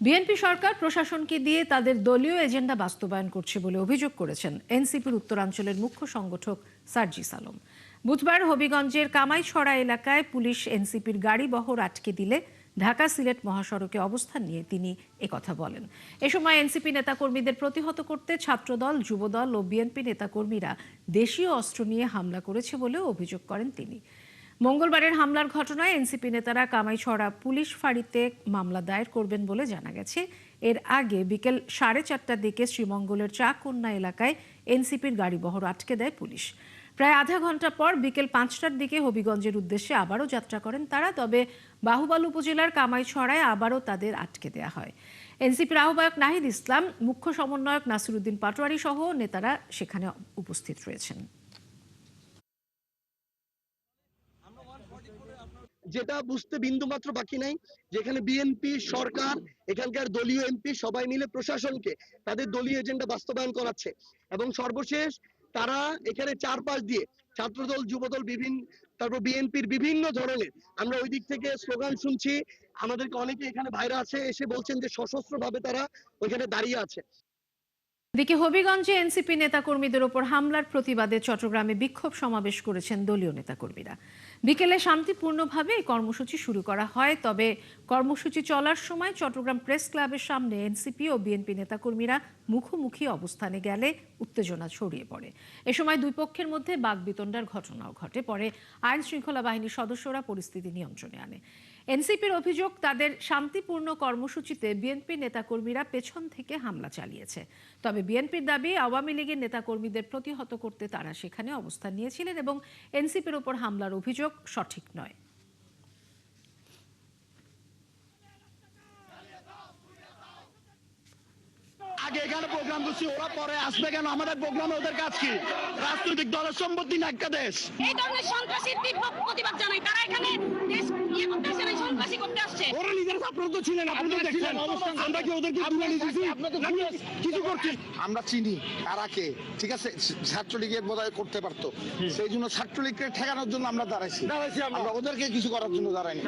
BNP সরকার প্রশাসনকে দিয়ে তাদের দলীয় এজেন্ডা বাস্তবায়ন করছে বলে অভিযোগ করেছেন এনসিপির উত্তরাঞ্চলের মুখ্য সংগঠক সার্জিস আলম। বুধবার হবিগঞ্জের কামাইছড়া এলাকায় পুলিশ এনসিপির গাড়ি বহর আটকে দিলে ঢাকা সিলেট মহাসড়কে অবস্থান নিয়ে তিনি একথা বলেন। এ সময় এনসিপি নেতাকর্মীদের প্রতিহত করতে ছাত্রদল, যুবদল ও বিএনপি নেতাকর্মীরা দেশীয় অস্ত্র নিয়ে হামলা করেছে বলেও অভিযোগ করেন তিনি। মঙ্গলবারের হামলার ঘটনায় এনসিপি নেতারা কামাইছড়া পুলিশ ফাঁড়িতে মামলা দায়ের করবেন বলে জানা গেছে। এর আগে বিকেল 4:30টার দিকে শ্রীমঙ্গলের চাকন্যা এলাকায় এনসিপির গাড়িবহর আটকে দেয় পুলিশ। প্রায় আধা ঘন্টা পর বিকেল 5টার দিকে হবিগঞ্জের উদ্দেশ্যে আবারও যাত্রা করেন তারা, তবে বাহুবল উপজেলার কামাইছড়ায় আবারও তাদের আটকে দেয়া হয়। এনসিপির আহ্বায়ক নাহিদ ইসলাম, মুখ্য সমন্বয়ক নাসিরুদ্দিন পাটোয়ারি সহ নেতারা সেখানে উপস্থিত রয়েছেন। যেটা বুঝতে বিন্দুমাত্র বাকি নাই, যেখানে বিএনপি সরকার, এখানকার দলীয় এমপি সবাই মিলে প্রশাসনকে তাদের দলীয় এজেন্ডা বাস্তবায়ন করাচ্ছে। এবং সর্বশেষ তারা এখানে চারপাশ দিয়ে ছাত্রদল, যুবদল, তারপর বিএনপির বিভিন্ন ধরনের আমরা ওই দিক থেকে স্লোগান শুনছি। আমাদেরকে অনেকে এখানে ভাইরা আছে এসে বলছেন যে সশস্ত্র ভাবে তারা ওইখানে দাঁড়িয়ে আছে। এদিকে হবিগঞ্জে এনসিপি নেতাকর্মীদের ওপর হামলার প্রতিবাদে চট্টগ্রামে বিক্ষোভ সমাবেশ করেছেন দলীয় নেতাকর্মীরা। বিকেলে শান্তিপূর্ণভাবে এই কর্মসূচি শুরু করা হয়, তবে কর্মসূচি চলার সময় চট্টগ্রাম প্রেস ক্লাবের সামনে এনসিপি ও বিএনপি নেতাকর্মীরা মুখোমুখি অবস্থানে গেলে উত্তেজনা ছড়িয়ে পড়ে। এ সময় দুই পক্ষের মধ্যে বাকবিতণ্ডার ঘটনাও ঘটে। পরে আইন শৃঙ্খলা বাহিনীর সদস্যরা পরিস্থিতি নিয়ন্ত্রণে আনে। এনসিপির অভিযোগ, তাদের শান্তিপূর্ণ কর্মসূচিতে বিএনপি নেতাকর্মীরা পেছন থেকে হামলা চালিয়েছে। তবে বিএনপির দাবি, আওয়ামী লীগের নেতাকর্মীদের প্রতিহত করতে তারা সেখানে অবস্থান নিয়েছিলেন এবং এনসিপির উপর হামলার অভিযোগ সঠিক নয়। আগে এখানে প্রোগ্রাম করছি, ওরা পরে আসবে কেন? আমাদের প্রোগ্রামে ওদের কাজ কি? রাজনৈতিক দলের সম্পত্তি না একটা দেশ। এই ধরনের সন্ত্রাসীর তীব্র প্রতিবাদ জানাই। তারা এখানে দেশ করতে আসছে না, সন্ত্রাসী করতে আসছে। ওরা নিজেরা আপনারা তো ছিলেন, আপনারা দেখছেন। আমরা কি ওদেরকে তুলে নিয়েছি? কিছু করছি। আমরা চিনি কারাকে, ঠিক আছে? ছাত্রলীগের বোধহয় করতে পারতো, সেই জন্য ছাত্রলীগকে ঠেকানোর জন্য আমরা দাঁড়াইছি। আমরা ওদেরকে কিছু করার জন্য দাঁড়াইনি।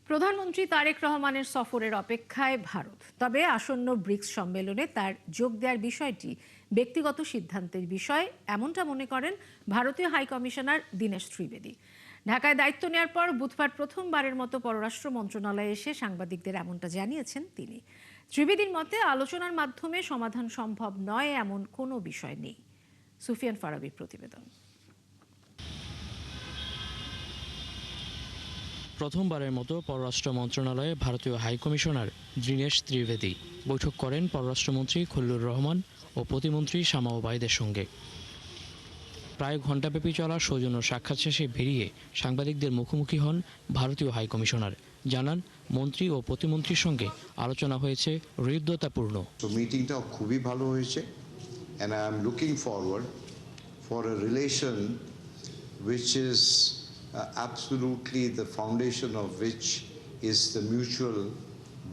প্রধানমন্ত্রী তারেক রহমানের সফরের অপেক্ষায় ভারত। তবে আসন্ন ব্রিক্স সম্মেলনে তার যোগ দেওয়ার বিষয়টি ব্যক্তিগত সিদ্ধান্তের বিষয়, এমনটা মনে করেন ভারতীয় হাইকমিশনার দীনেশ ত্রিবেদী। ঢাকায় দায়িত্ব নেওয়ার পর বুধবার প্রথমবারের মতো পররাষ্ট্র মন্ত্রণালয়ে এসে সাংবাদিকদের এমনটা জানিয়েছেন তিনি। ত্রিবেদীর মতে আলোচনার মাধ্যমে সমাধান সম্ভব নয় এমন কোনো বিষয় নেই। সুফিয়ান ফারাবির প্রতিবেদন। প্রথমবারের মতো পররাষ্ট্র মন্ত্রণালয়ে ভারতীয় হাইকমিশনার দীনেশ ত্রিবেদী বৈঠক করেন পররাষ্ট্রমন্ত্রী খলিলুর রহমান ও প্রতিমন্ত্রী শামা ওবায়দের সঙ্গে। প্রায় ঘণ্টাব্যাপী চলা সৌজন্য সাক্ষাৎ শেষে বেরিয়ে সাংবাদিকদের মুখোমুখি হন ভারতীয় হাইকমিশনার। জানান, মন্ত্রী ও প্রতিমন্ত্রীর সঙ্গে আলোচনা হয়েছে হৃদ্যতাপূর্ণ। মিটিংটা খুবই ভালো হয়েছে, and I am looking forward for a relation which is absolutely the foundation of which is the mutual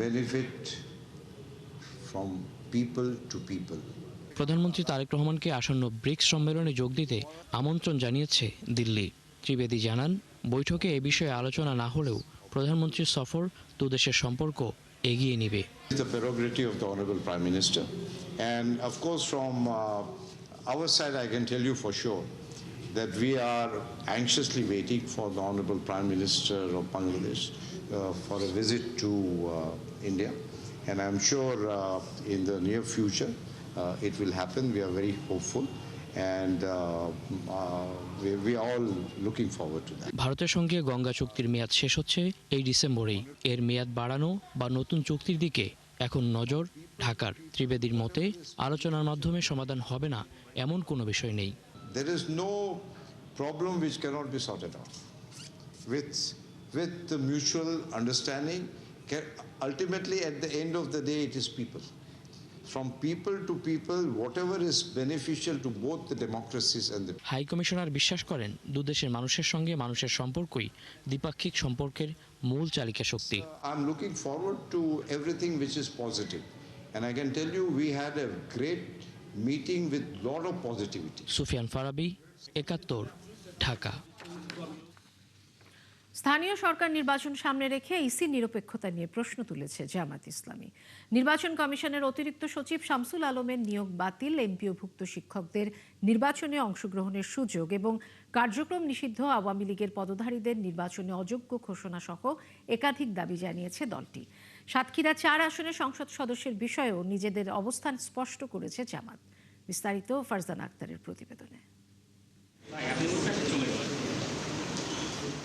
benefit from people to people. প্রধানমন্ত্রী তারেক রহমানকে আসন্ন ব্রিক্স সম্মেলনে যোগ দিতে আমন্ত্রণ জানিয়েছে দিল্লি। ত্রিবেদী জানান, বৈঠকে এ বিষয়ে আলোচনা না হলেও প্রধানমন্ত্রীর সফর দুদেশের সম্পর্ক এগিয়ে নেবে। The prerogative of the Honorable Prime Minister, and of course from our side I can tell you for sure that we are anxiously waiting for the Honorable Prime Minister of Bangladesh for a visit to India, and I'm sure in the near future it will happen. We are very hopeful, and we are all looking forward to that. ভারতের সঙ্গে গঙ্গা চুক্তির মেয়াদ শেষ হচ্ছে এই ডিসেম্বরেই। এর মেয়াদ বাড়ানো বা নতুন চুক্তির দিকে এখন নজর ঢাকার। ত্রিবেদীর মতে আলোচনার মাধ্যমে সমাধান হবে না এমন কোনো বিষয় নেই। There is no problem which cannot be sorted out with the mutual understanding. Ultimately, at the end of the day, it is people. From people to people, whatever is beneficial to both the democracies and the... high commissioner বিশ্বাস করেন, দুদেশের মানুষের সঙ্গে মানুষের সম্পর্কই দ্বিপাক্ষিক সম্পর্কের মূল চালিকা শক্তি। I'm looking forward to everything which is positive, and I can tell you we had a great meeting with lot of positivity. Sufian Farabi, ৭১, Dhaka. স্থানীয় সরকার নির্বাচন সামনে রেখে ইসি নিরপেক্ষতা নিয়ে প্রশ্ন তুলেছে জামাত ইসলামী। নির্বাচন কমিশনের অতিরিক্ত সচিব শামসুল আলমের নিয়োগ বাতিল, এমপিওভুক্ত শিক্ষকদের নির্বাচনে অংশগ্রহণের সুযোগ এবং কার্যক্রম নিষিদ্ধ আওয়ামী লীগের পদধারীদের নির্বাচনে অযোগ্য ঘোষণা সহ একাধিক দাবি জানিয়েছে দলটি। সাতক্ষীরা 4 আসনের সংসদ সদস্যের বিষয়েও নিজেদের অবস্থান স্পষ্ট করেছে জামাত। বিস্তারিত ফারজানা আক্তারের প্রতিবেদনে।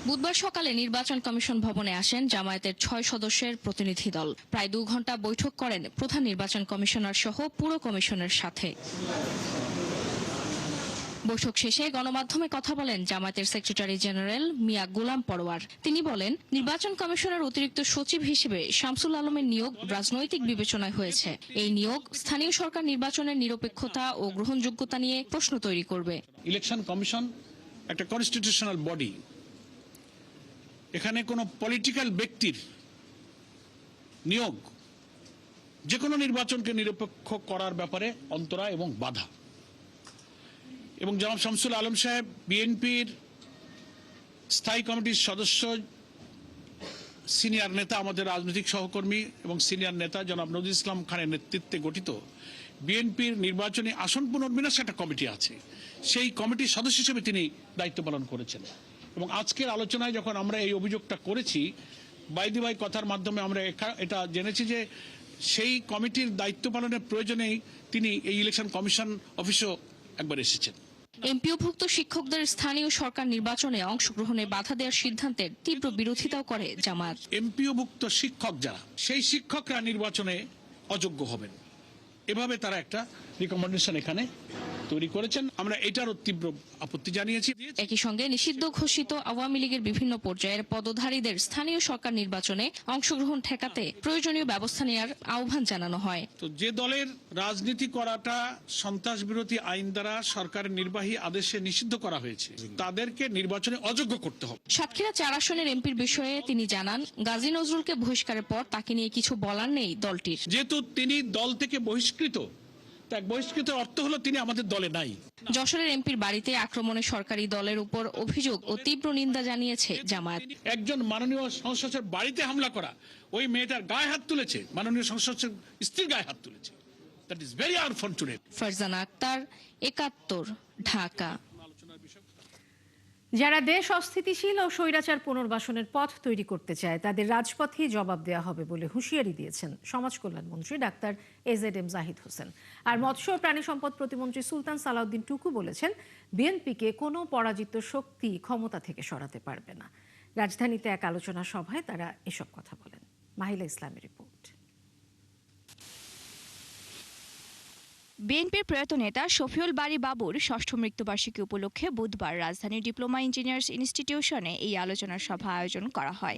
বুধবার সকালে নির্বাচন কমিশন ভবনে আসেন জামায়াতের 6 সদস্যের প্রতিনিধি দল। প্রায় 2 ঘন্টা বৈঠক করেন প্রধান নির্বাচন কমিশনার সহ পুরো কমিশনের সাথে। বৈঠক শেষে গণমাধ্যমে কথা বলেন জামায়াতের সেক্রেটারি জেনারেল মিয়া গোলাম পরোয়ার। তিনি বলেন, নির্বাচন কমিশনের অতিরিক্ত সচিব হিসেবে শামসুল আলমের নিয়োগ রাজনৈতিক বিবেচনায় হয়েছে। এই নিয়োগ স্থানীয় সরকার নির্বাচনের নিরপেক্ষতা ও গ্রহণযোগ্যতা নিয়ে প্রশ্ন তৈরি করবে। ইলেকশন কমিশন একটা কনস্টিটিউশনাল বডি। এখানে কোনো পলিটিক্যাল ব্যক্তির নিয়োগ যে কোনো নির্বাচনকে নিরপেক্ষ করার ব্যাপারে অন্তরা এবং বাধা। এবং জনাব শামসুল আলম সাহেব বিএনপির স্থায়ী কমিটির সদস্য, সিনিয়র নেতা, আমাদের রাজনৈতিক সহকর্মী এবং সিনিয়র নেতা জনাব নজরুল ইসলাম খানের নেতৃত্বে গঠিত বিএনপির নির্বাচনী আসন পুনর্বিন্যাস একটা কমিটি আছে। সেই কমিটির সদস্য হিসেবে তিনি দায়িত্ব পালন করেছেন। এবং আজকের আলোচনায় যখন আমরা এই অভিযোগটা করেছি, বাইদি ভাই কথার মাধ্যমে আমরা এটা জেনেছি যে সেই কমিটির দায়িত্ব পালনের প্রয়োজনেই তিনি এই ইলেকশন কমিশন অফিসেও একবার এসেছেন। এমপিওভুক্ত শিক্ষকদের স্থানীয় সরকার নির্বাচনে অংশগ্রহণে বাধা দেওয়ার সিদ্ধান্তের তীব্র বিরোধিতাও করে জামায়াত। এমপিওভুক্ত শিক্ষক যারা, সেই শিক্ষকরা নির্বাচনে অযোগ্য হবেন, এভাবে তারা একটা রিকমেন্ডেশন এখানে তৈরি করেছেন। আমরা এটারও তীব্র আপত্তি জানিয়েছি। একই সঙ্গে নিষিদ্ধ ঘোষিত আওয়ামী লীগের বিভিন্ন পর্যায়ের পদধারীদের স্থানীয় সরকার নির্বাচনে অংশগ্রহণ ঠেকাতে প্রয়োজনীয় ব্যবস্থা নেওয়ার আহ্বান জানানো হয়। তো যে দলের রাজনীতি করাটা সন্ত্রাস বিরোধী আইন দ্বারা সরকারের নির্বাহী আদেশে নিষিদ্ধ করা হয়েছে, তাদেরকে নির্বাচনে অযোগ্য করতে হবে। সাতক্ষীরা 4 আসনের এমপির বিষয়ে তিনি জানান, গাজী নজরুলকে বহিষ্কারের পর তাকে নিয়ে কিছু বলার নেই দলটির। যেহেতু তিনি দল থেকে বহিষ্কৃত, বহিষ্কৃত অর্থ হলো তিনি আমাদের দলে নাই। যশোরের এমপির বাড়িতে আক্রমণে সরকারি দলের উপর অভিযোগ ও তীব্র নিন্দা জানিয়েছে জামায়াত। একজন মাননীয় সংসদ সদস্যের বাড়িতে হামলা করা, ওই মেয়েটার গায়ে হাত তুলেছে, মাননীয় সংসদ সদস্যের স্ত্রীর গায়ে হাত তুলেছে। That is very unfortunate. Farzana Akter, 71, Dhaka. যারা দেশ অস্থিতিশীল ও স্বৈরাচার পুনর্বাসনের পথ তৈরি করতে চায় তাদের রাজপথেই জবাব দেওয়া হবে বলে হুঁশিয়ারি দিয়েছেন সমাজ কল্যাণ মন্ত্রী ডাক্তার AZM জাহিদ হোসেন। আর মৎস্য ও প্রাণী সম্পদ প্রতিমন্ত্রী সুলতান সালাউদ্দিন টুকু বলেছেন, বিএনপিকে কোনো পরাজিত শক্তি ক্ষমতা থেকে সরাতে পারবে না। রাজধানীতে এক আলোচনা সভায় তারা এসব কথা বলেন। মাহিলা ইসলামের রিপোর্ট। বিএনপির প্রয়াত নেতা শফিউল বারী বাবুর 6ষ্ঠ মৃত্যুবার্ষিকী উপলক্ষে বুধবার রাজধানীর ডিপ্লোমা ইঞ্জিনিয়ার্স ইনস্টিটিউশনে এই আলোচনা সভা আয়োজন করা হয়।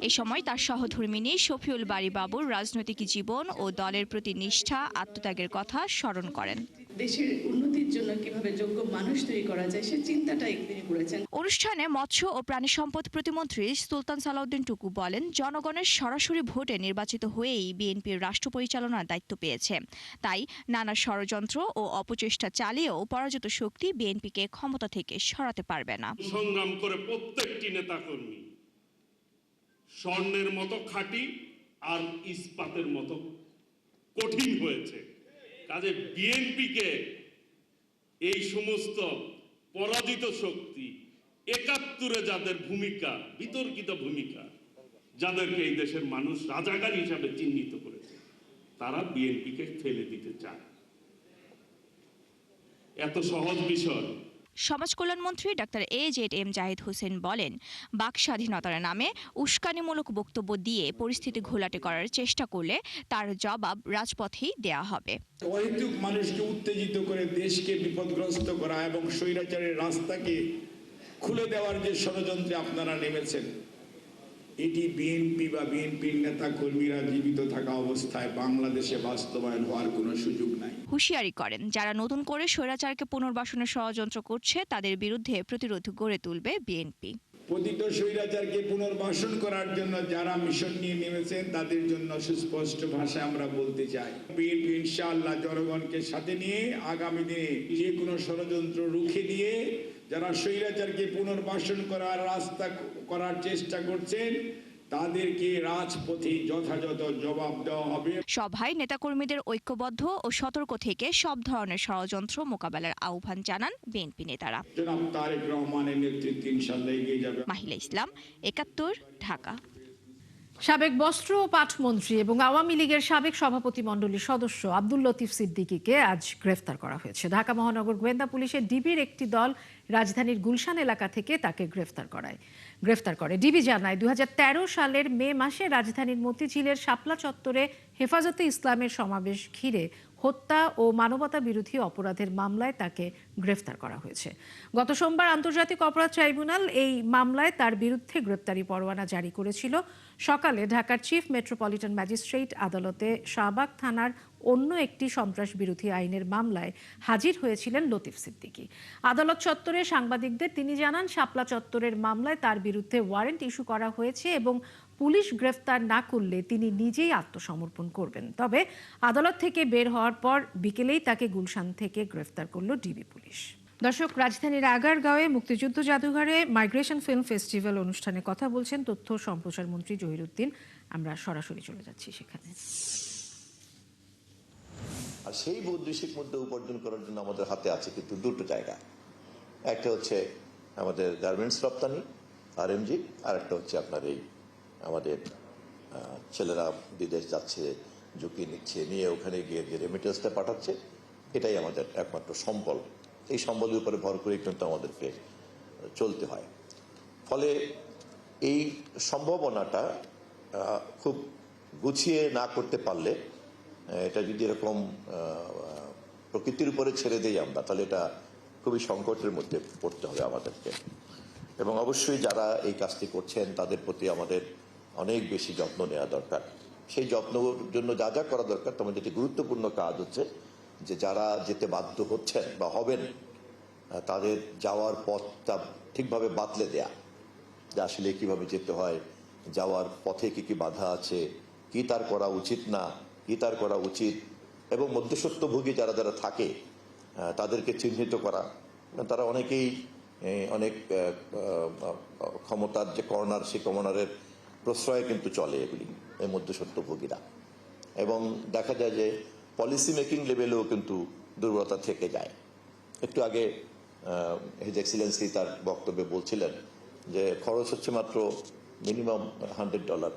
এ সময় তার সহধর্মিণী শফিউল বারী বাবুর রাজনৈতিক জীবন ও দলের প্রতি নিষ্ঠা, আত্মত্যাগের কথা স্মরণ করেন। দেশের উন্নতির জন্য কিভাবে যোগ্য মানুষ তৈরি করা যায় সে চিন্তাটাই তিনি করেছেন। অনুষ্ঠানে মৎস্য ও প্রাণী সম্পদ প্রতিমন্ত্রী সুলতান সালাউদ্দিন টুকু বলেন, জনগণের সরাসরি ভোটে নির্বাচিত হয়েই বিএনপির রাষ্ট্র পরিচালনার দায়িত্ব পেয়েছে। তাই নানা ষড়যন্ত্র ও অপচেষ্টা চালিয়েও পরাজিত শক্তি বিএনপিকে ক্ষমতা থেকে সরাতে পারবে না। সংগ্রাম করে প্রত্যেকটি নেতাকর্মী স্বর্ণের মতো খাঁটি আর ইস্পাতের মতো কঠিন হয়েছে। কাজে বিএনপিকে এই সমস্ত পরাজিত শক্তি 71-এ যাদের ভূমিকা, বিতর্কিত ভূমিকা, যাদেরকে এই দেশের মানুষ রাজাকার হিসাবে চিহ্নিত করেছে, তারা বিএনপিকে ফেলে দিতে চায়। এত সহজ বিষয়। সমাজ কল্যাণ মন্ত্রী ডাক্তার AZM জাহিদ হোসেন বলেন, বাক স্বাধীনতার নামে উস্কানিমূলক বক্তব্য দিয়ে পরিস্থিতি ঘোলাটে করার চেষ্টা করলে তার জবাব রাজপথেই দেয়া হবে। অহেতুক মানুষকে উত্তেজিত করে দেশকে বিপদগ্রস্ত করা এবং স্বৈরাচারের রাস্তাকে খুলে দেওয়ার যে ষড়যন্ত্রে আপনারা নেমেছেন, এটি বিএনপি বা বিএনপির নেতা কর্মীরা জীবিত থাকা অবস্থায় বাংলাদেশে বাস্তবায়ন হওয়ার কোনো সুযোগ নাই। হুঁশিয়ারি করেন, যারা নতুন করে স্বৈরাচারকে পুনর্বাসনের ষড়যন্ত্র করছে তাদের বিরুদ্ধে প্রতিরোধ গড়ে তুলবে বিএনপি। পতিত স্বৈরাচারকে পুনর্বাসন করার জন্য যারা মিশন নিয়ে নেমেছেন তাদের জন্য সুস্পষ্ট ভাষায় আমরা বলতে চাই, বিএনপি ইনশাআল্লাহ জনগণকে সাথে নিয়ে আগামী দিনে যে কোনো ষড়যন্ত্র রুখে দিয়ে যারা স্বৈরাচারকে পুনর্বাসন করার রাস্তা করার চেষ্টা করছেন তাদেরকে রাজপথে যথাযথ জবাব দেওয়া হবে। সভায় নেতাকর্মীদের ঐক্যবদ্ধ ও সতর্ক থেকে সব ধরনের ষড়যন্ত্র মোকাবেলার আহ্বান জানান বিএনপি নেতারা। জনাব তারেক রহমানের নেতৃত্বে ইনশাআল্লাহ এগিয়ে যাবে। মাহিলা ইসলাম, ৭১, ঢাকা। সাবেক বস্ত্র ও পাট মন্ত্রী এবং আওয়ামী লীগের সাবেক সভাপতিমণ্ডলীর সদস্য আব্দুল লতিফ সিদ্দিকীকে আজ গ্রেফতার করা হয়েছে। ঢাকা মহানগর গোয়েন্দা পুলিশের ডিবির একটি দল রাজধানীর গুলশান এলাকা থেকে তাকে গ্রেফতার করে। ডিবি জানায় ২০১৩ সালের মে মাসে রাজধানীর মতিঝিলের শাপলা চত্বরে হেফাজতে ইসলামের সমাবেশ ঘিরে হত্যা ও মানবতা বিরোধী অপরাধের মামলায় তাকে গ্রেফতার করা হয়েছে। গত সোমবার আন্তর্জাতিক অপরাধ ট্রাইব্যুনাল এই মামলায় তার বিরুদ্ধে গ্রেফতারি পরোয়ানা জারি করেছিল। সকালে ঢাকার চিফ মেট্রোপলিটন ম্যাজিস্ট্রেট আদালতে শাহবাগ থানার অন্য একটি সন্ত্রাস বিরোধী আইনের মামলায় হাজির হয়েছিলেন লতিফ সিদ্দিকী। আদালত চত্বরে সাংবাদিকদের তিনি জানান, শাপলা চত্বরের মামলায় তার বিরুদ্ধে ওয়ারেন্ট ইস্যু করা হয়েছে এবং পুলিশ গ্রেফতার না করলে তিনি নিজেই আত্মসমর্পণ করবেন। তবে আদালত থেকে বের হওয়ার পর বিকেলেই তাকে গুলশান থেকে গ্রেফতার করল ডিবি পুলিশ। দর্শক, রাজধানীর আগারগাঁওয়ে মুক্তিযুদ্ধ জাদুঘরে মাইগ্রেশন ফিল্ম ফেস্টিভ্যাল অনুষ্ঠানে কথা বলছেন তথ্য সম্প্রচার মন্ত্রী জহিরুদ্দিন। আমরা সরাসরি চলে যাচ্ছি সেখানে। আর সেই বৈদেশিক মুদ্রা উপার্জন করার জন্য আমাদের হাতে আছে কিন্তু দুটো জায়গা। একটা হচ্ছে আমাদের গার্মেন্টস রপ্তানি আরএমজি, আর একটা হচ্ছে আপনার এই আমাদের ছেলেরা বিদেশ যাচ্ছে, ঝুঁকি নিচ্ছে, নিয়ে ওখানে গিয়ে যে রেমিটেন্সটা পাঠাচ্ছে, এটাই আমাদের একমাত্র সম্বল। এই সম্বলের উপরে ভর করে কিন্তু আমাদেরকে চলতে হয়। ফলে এই সম্ভাবনাটা খুব গুছিয়ে না করতে পারলে, এটা যদি এরকম প্রকৃতির উপরে ছেড়ে দেই আমরা, তাহলে এটা খুবই সংকটের মধ্যে পড়তে হবে আমাদেরকে। এবং অবশ্যই যারা এই কাজটি করছেন তাদের প্রতি আমাদের অনেক বেশি যত্ন নেওয়া দরকার। সেই যত্নের জন্য যা যা করা দরকার, তেমন যেটি গুরুত্বপূর্ণ কাজ হচ্ছে যে যারা যেতে বাধ্য হচ্ছেন বা হবেন, তাদের যাওয়ার পথটা ঠিকভাবে বাতলে দেয়া, যে আসলে কিভাবে যেতে হয়, যাওয়ার পথে কি কি বাধা আছে, কি তার করা উচিত না, কি তার করা উচিত, এবং মধ্যস্বত্বভোগী যারা যারা থাকে তাদেরকে চিহ্নিত করা। তারা অনেকেই অনেক ক্ষমতার যে কর্নার, সেই কর্নারের প্রশ্রয়ে কিন্তু চলে এগুলি, এই মধ্যস্বত্বভোগীরা। এবং দেখা যায় যে পলিসি মেকিং লেভেলেও কিন্তু দুর্বলতা থেকে যায়। একটু আগে হিজ এক্সিলেন্সি তার বক্তব্যে বলছিলেন যে খরচ হচ্ছে মাত্র মিনিমাম $100,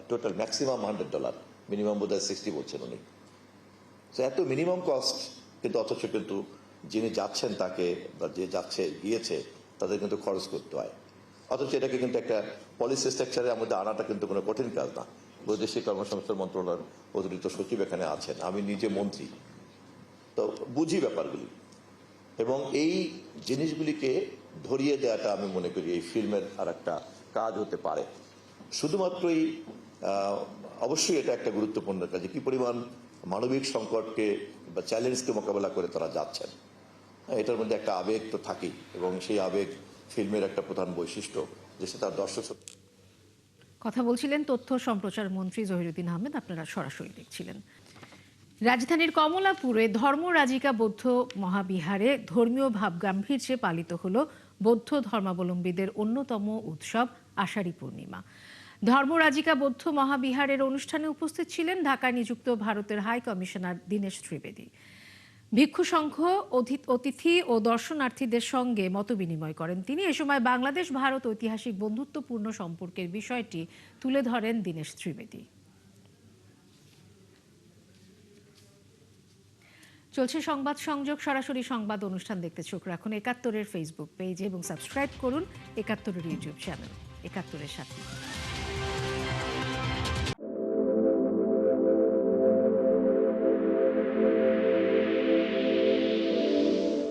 টোটাল ম্যাক্সিমাম $100, মিনিমাম বোধহয় 60 বলছেন উনি। তো এত মিনিমাম কস্ট, কিন্তু অথচ কিন্তু যিনি যাচ্ছেন তাকে, বা যে যাচ্ছে গিয়েছে তাদের কিন্তু খরচ করতে হয়। অথচ এটাকে কিন্তু একটা পলিসি স্ট্রাকচারের মধ্যে আনাটা কিন্তু কোনো কঠিন কাজ না। বৈদেশিক কর্মসংস্থান মন্ত্রণালয়ের অতিরিক্ত সচিব এখানে আছেন, আমি নিজে মন্ত্রী, তো বুঝি ব্যাপারগুলি। এবং এই জিনিসগুলিকে ধরিয়ে দেওয়াটা আমি মনে করি এই ফিল্মের আর একটা কাজ হতে পারে। শুধুমাত্রই অবশ্যই এটা একটা গুরুত্বপূর্ণ কাজ, কি পরিমাণ মানবিক সংকটকে বা চ্যালেঞ্জকে মোকাবেলা করে তারা যাচ্ছেন। এটার মধ্যে একটা আবেগ তো থাকেই, এবং সেই আবেগ ফিল্মের একটা প্রধান বৈশিষ্ট্য, যে সেটা দর্শক। কথা বলছিলেন তথ্য সম্প্রচার মন্ত্রী জহিরুদ্দিন আহমেদ। আপনারা সরাসরি দেখছিলেন। রাজধানীর কমলাপুরে ধর্মরাজিকা বৌদ্ধ মহাবিহারে ধর্মীয় ভাবগাম্ভীর্যে পালিত হলো বৌদ্ধ ধর্মাবলম্বীদের অন্যতম উৎসব আষাঢ়ী পূর্ণিমা। ধর্মরাজিকা বৌদ্ধ মহাবিহারের অনুষ্ঠানে উপস্থিত ছিলেন ঢাকায় নিযুক্ত ভারতের হাই কমিশনার দীনেশ ত্রিবেদী। ভিক্ষু সংঘ, অতিথি ও দর্শনার্থীদের সঙ্গে মতবিনিময় করেন তিনি। এ সময় বাংলাদেশ ভারত ঐতিহাসিক বন্ধুত্বপূর্ণ সম্পর্কের বিষয়টি তুলে ধরেন দীনেশ ত্রিবেদী। চলছে সংবাদ সংযোগ, সরাসরি সংবাদ অনুষ্ঠান দেখতে চোখ রাখুন ৭১-এর ফেসবুক পেজে এবং সাবস্ক্রাইব করুন ৭১-এর ইউটিউব চ্যানেল। ৭১-এর সাথে।